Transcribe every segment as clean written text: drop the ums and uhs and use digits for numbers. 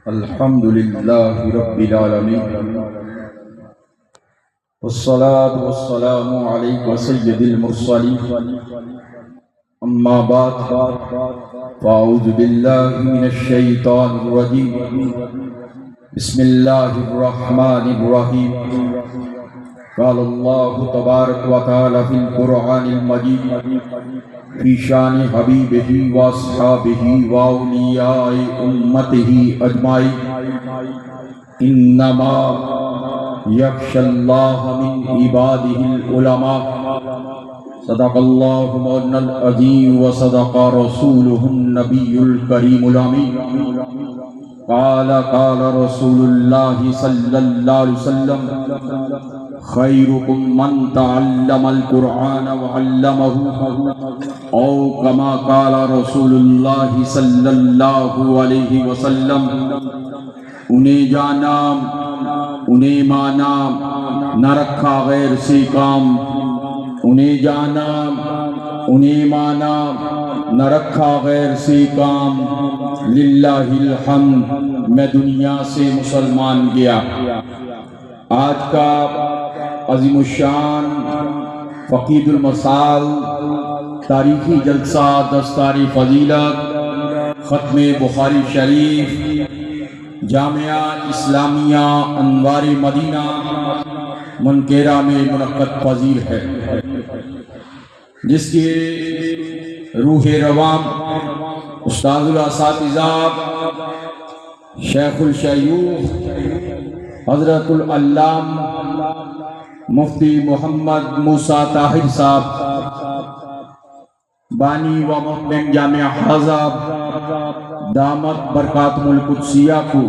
الحمد لله رب العالمين والصلاة والسلام عليك سيد المرسلين أما بعد فأعوذ بالله من الشيطان الرجيم بسم الله الرحمن الرحيم قال الله تبارك وتعالى في القرآن المجيد في شان حبيبه واصحابه واولياء امته اجمعين انما يخشى الله من عباده العلماء صدق الله مولانا العظيم وصدق رسوله النبي الكريم الامين قال رسول الله صلى الله عليه وسلم خيركم من تعلم القرآن وعلمه او كما قال رسول الله صلى الله عليه وسلم انہیں جانا انہیں مانا نہ رکھا غیر سے کام انہیں جانا انہیں مانا نہ رکھا غیر سے کام للہ الحمد میں دنیا سے مسلمان گیا۔ آج کا عظیم الشان فقید المسال تاریخی جلسہ دستار فضیلت ختم بخاری شریف جامعہ اسلامیہ انوار مدینہ منکیرہ میں منعقد پذیر ہے، جس کے روح رواں استاد الاساتذہ شیخ الشیوخ حضرت العلام مفتی محمد موسیٰ طاہر صاحب بانی و محتم جامعہ حضاب دامت برکاتم القدسیہ کو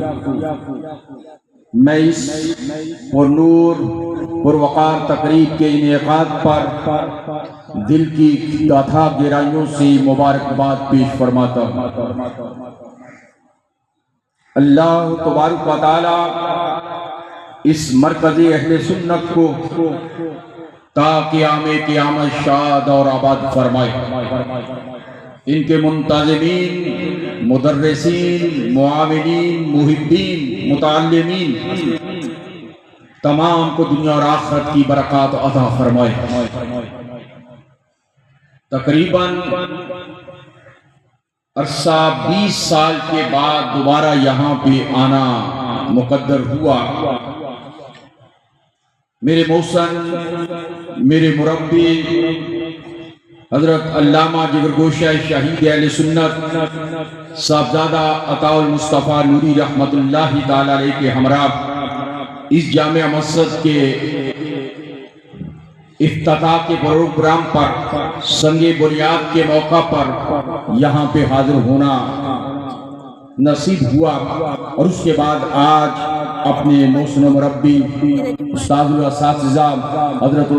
میں اس پرنور پروقار تقریب کے انعقاد پر دل کی گاتھا گہرائیوں سے مبارکباد پیش فرماتا ہوں۔ اللہ تبارک و تعالی اس مرکز اہل سنت کو تا قیام قیامت شاد اور آباد فرمائے، ان کے منتظمین، مدرسین، معاونین، محبین، متعلمین تمام کو دنیا اور آخرت کی برکات عطا فرمائے۔ تقریباً عرصہ 20 سال کے بعد دوبارہ یہاں پہ آنا مقدر ہوا۔ میرے محسن، میرے مربی حضرت علامہ جگرگوشہ شہید اہل سنت صاحبزادہ عطا المصطفیٰ نوری رحمت اللہ تعالی علیہ کے ہمراہ اس جامع مسجد کے افتتاح کے پروگرام پر سنگ بنیاد کے موقع پر یہاں پہ حاضر ہونا نصیب ہوا، اور اس کے بعد آج اپنے محسن مربی استاد الاساتذہ حضرت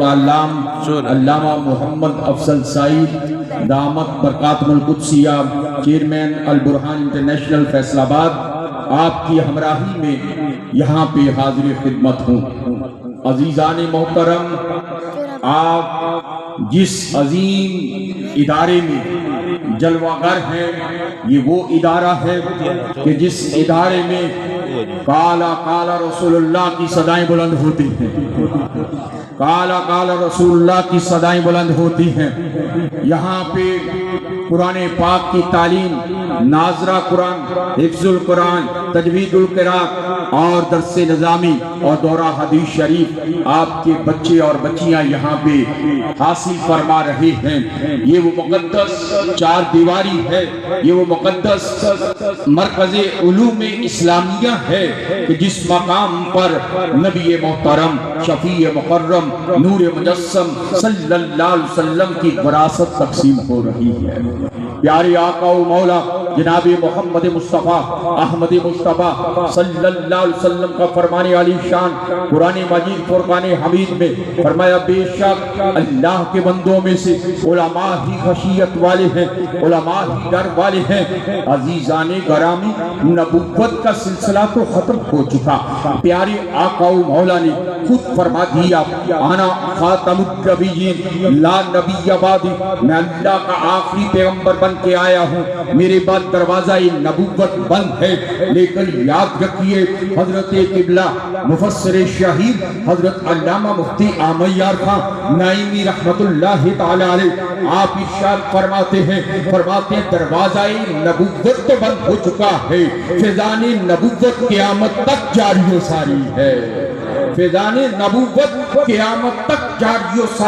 علامہ محمد افضل سعید دامت برکاتم القدسیہ چیئرمین البرہان انٹرنیشنل فیصل آباد آپ کی ہمراہی میں یہاں پہ حاضر خدمت ہوں۔ عزیزان محترم، آپ جس عظیم ادارے میں جلوہ گر ہیں، یہ وہ ادارہ ہے کہ جس ادارے میں کالا رسول اللہ کی صدائیں بلند ہوتی ہیں، کالا رسول اللہ کی صدائیں بلند ہوتی ہیں۔ یہاں پہ قرآن پاک کی تعلیم، ناظرہ قرآن، حفظ القرآن، تجوید القرآن اور درس نظامی اور دورہ حدیث شریف آپ کے بچے اور بچیاں یہاں پہ حاصل فرما رہے ہیں۔ یہ وہ مقدس چار دیواری ہے، یہ وہ مقدس مرکز علوم اسلامیہ ہے کہ جس مقام پر نبی محترم شفیع مکرم نور مجسم صلی اللہ علیہ وسلم کی وراثت تقسیم ہو رہی ہے۔ پیارے آقا و مولا جناب محمد مصطفیٰ احمد مصطفیٰ صلی اللہ علیہ وسلم کا فرمان علی شان قرآن مجید فرقان حمید میں فرمایا، بے شک اللہ کے بندوں میں سے علماء ہی خشیت والے ہیں، علماء ہی ڈر والے ہیں۔ عزیزان گرامی، نبوت کا سلسلہ تو ختم ہو چکا، پیارے آقا و مولا نے خود فرما دیا، انا خاتم النبیین لا نبی بعدی، میں اللہ کا آخری پیغمبر بن کے آیا ہوں، میرے بعد دروازہ نبوت بند ہے، لیکن یاد رکھیے حضرت قبلہ مفسر شہید حضرت علامہ مفتی عامیار خان نائمی رحمت اللہ تعالی علیہ آپ ارشاد فرماتے ہیں دروازہ نبوت تو بند ہو چکا ہے، فیضان نبوت قیامت تک جاری و ساری ہے، فیضان نبوت قیامت تک جاری و ساری